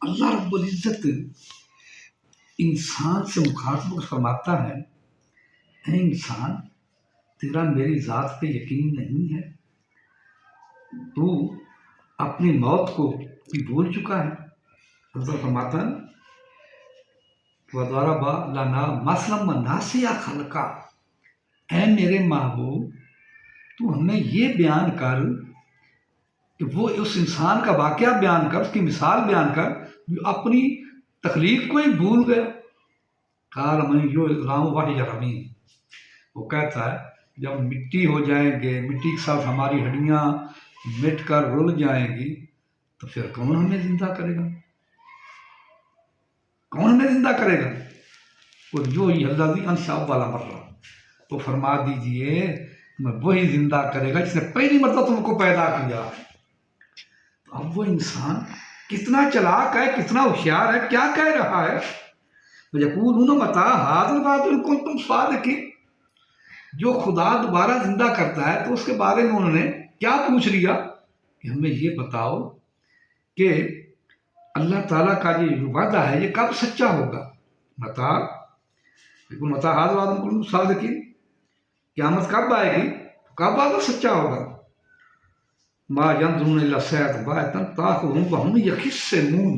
اللہ رب العزت انسان سے مخاطب فرماتا ہے، اے انسان، تیرا میری ذات پہ یقین نہیں ہے؟ تو اپنی موت کو بھی بھول چکا ہے۔ حضرت فرماتا ہے وَضَرَبَ لَنَا مَثَلًا وَنَسِیَ خَلْقَهُ، اے میرے محبوب، تو ہمیں یہ بیان کر کہ وہ اس انسان کا واقعہ بیان کر، اس کی مثال بیان کر جو اپنی تخلیق کو ہی بھول گیا۔ قال من یعظم وحی رمیم، وہ کہتا ہے جب مٹی ہو جائیں گے، مٹی کے ساتھ ہماری ہڈیاں مٹ کر رل جائیں گی، تو پھر کون ہمیں زندہ کرے گا؟ کون ہمیں زندہ کرے گا؟ اور جو الذی انشأ والا مرہ، تو فرما دیجئے میں وہی زندہ کرے گا جس نے پہلی مرتبہ تم کو پیدا کیا ہے۔ تو اب وہ انسان کتنا چلاک ہے، کتنا ہوشیار ہے، کیا کہہ رہا ہے؟ یقولون متی ھذا الوعد ان کنتم صادقین، جو خدا دوبارہ زندہ کرتا ہے تو اس کے بارے میں انہوں نے کیا پوچھ لیا کہ ہمیں یہ بتاؤ کہ اللہ تعالیٰ کا یہ وعدہ ہے یہ کب سچا ہوگا؟ متی ھذا الوعد ان کنتم صادقین، قیامت کب آئے گی، کب وعدہ سچا ہوگا؟ ما ينظرون الا الصیحۃ بغتۃ تأخذهم وهم یخصمون،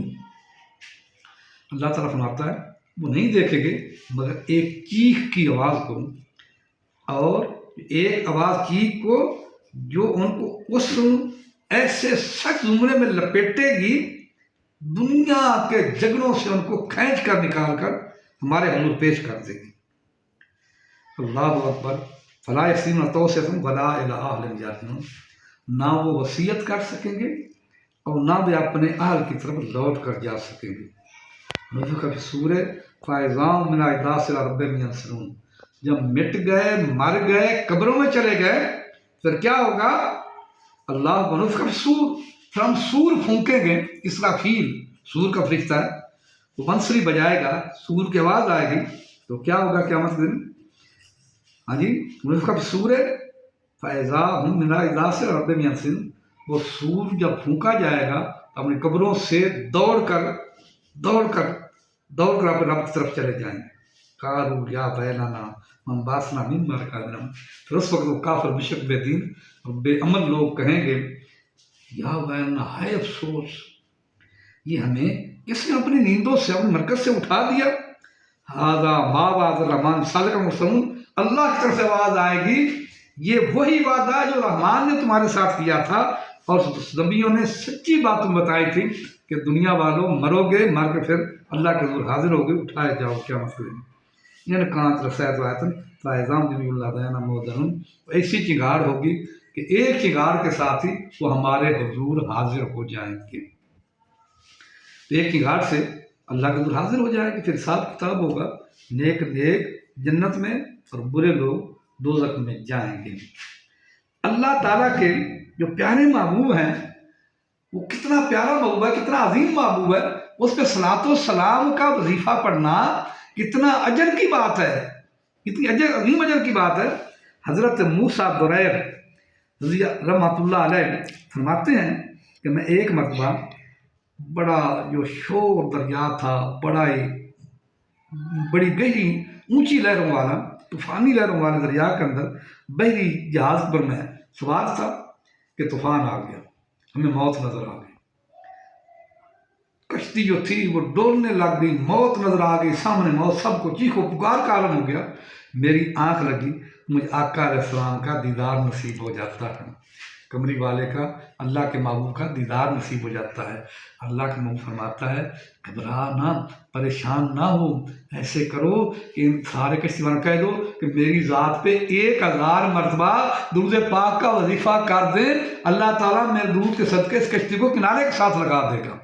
اللہ تعالیٰ فرماتا ہے وہ نہیں دیکھیں گے مگر ایک چیخ کی آواز کو، اور ایک آواز چیخ کو جو ان کو اس ایسے سخت زمرے میں لپیٹے گی، دنیا کے جگڑوں سے ان کو کھینچ کر نکال کر ہمارے حضور پیش کر دے گی۔ اللہ اکبر، فلا یحسنون توصیۃ ولا الی اہلہم یرجعون، نہ وہ وصیت کر سکیں گے اور نہ وہ اپنے اہل کی طرف لوٹ کر جا سکیں گے۔ نفخ فی الصور فإذا هم من الأجداث إلی ربہم ینسلون، جب مٹ گئے، مر گئے، قبروں میں چلے گئے، پھر کیا ہوگا؟ اللہ ونفخ فی الصور، پھر ہم سور پھونکیں گے۔ اسرافیل سور کا فرشتہ ہے، وہ بنسری بجائے گا، سور کی آواز آئے گی، تو کیا ہوگا قیامت کے دن؟ ہاں جی، ونفخ فی الصور فإذا هم من الأجداث إلی ربہم ینسلون، وہ سور جب پھونکا جائے گا اپنی قبروں سے دوڑ کر اپنے رب کی طرف چلے جائیں گے۔ قالوا یا ویلنا من بعثنا من مرقدنا، پھر اس وقت وہ کافر مشرک بے دین اور بے عمل لوگ کہیں گے یا ویلنا، ہے افسوس، یہ ہمیں کس نے اپنی نیندوں سے، اپنے مرکز سے اٹھا دیا۔ ھذا ما وعد الرحمن صادقا المرسلون، اللہ کی طرف سے آواز آئے گی یہ وہی وعدہ جو رحمان نے تمہارے ساتھ کیا تھا اور نبیوں نے سچی بات بتائی تھی کہ دنیا والوں مرو گے، مر کے پھر اللہ کے حضور حاضر ہوگے، اٹھائے جاؤ قیامت کے دن۔ یعنی کانت رسایت وایتن فائزام جمی اللہ دینا مودن، ایسی چنگاڑ ہوگی کہ ایک چنگاڑ کے ساتھ ہی وہ ہمارے حضور حاضر ہو جائیں گے۔ ایک چنگاڑ سے اللہ کے حضور حاضر ہو جائیں گے، پھر حساب کتاب ہوگا، نیک جنت میں اور برے لوگ دوزخ میں جائیں گے۔ اللہ تعالیٰ کے جو پیارے محبوب ہیں، وہ کتنا پیارا محبوب ہے، کتنا عظیم محبوب ہے، اس پہ صلاۃ و سلام کا وظیفہ پڑھنا کتنا اجر کی بات ہے، کتنی عظیم اجر کی بات ہے۔ حضرت موسیٰ دریر رحمۃ اللہ علیہ فرماتے ہیں کہ میں ایک مرتبہ بڑا جو شور دریا تھا، بڑی گہری اونچی لہروں والا، طوفانی لہروں والے دریا کے اندر بحری جہاز پر میں سوار تھا کہ طوفان آ گیا، ہمیں موت نظر آ گئی، کشتی جو تھی وہ ڈولنے لگ گئی، موت نظر آ گئی، سامنے موت، سب کو چیخو پکار کا عالم ہو گیا۔ میری آنکھ لگی، مجھے آقا علیہ السلام کا دیدار نصیب ہو جاتا ہے، کمری والے کا، اللہ کے محبوب کا دیدار نصیب ہو جاتا ہے۔ اللہ کے محبوب فرماتا ہے گھبرا نہ، پریشان نہ ہو، ایسے کرو کہ ان سارے کشتی والوں کہہ دو کہ میری ذات پہ 1000 مرتبہ درود پاک کا وظیفہ کر دیں، اللہ تعالیٰ میرے درود کے صدقے اس کشتی کو کنارے کے ساتھ لگا دے گا۔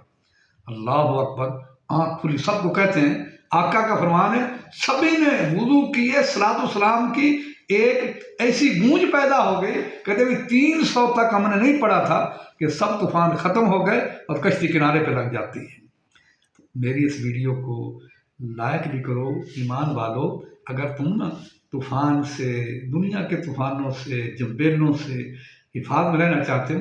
اللہ اکبر، آنکھ کھلی، سب کو کہتے ہیں آقا کا فرمان ہے، سبھی نے وضو کیے، صلاۃ والسلام کی، ایک ایسی گونج پیدا ہو گئی، کہتے ہیں 300 تک ہم نے نہیں پڑھا تھا کہ سب طوفان ختم ہو گئے اور کشتی کنارے پہ لگ جاتی ہے۔ میری اس ویڈیو کو لائک بھی کرو ایمان والو، اگر تم نا طوفان سے، دنیا کے طوفانوں سے، جبیلوں سے حفاظت میں رہنا چاہتے ہو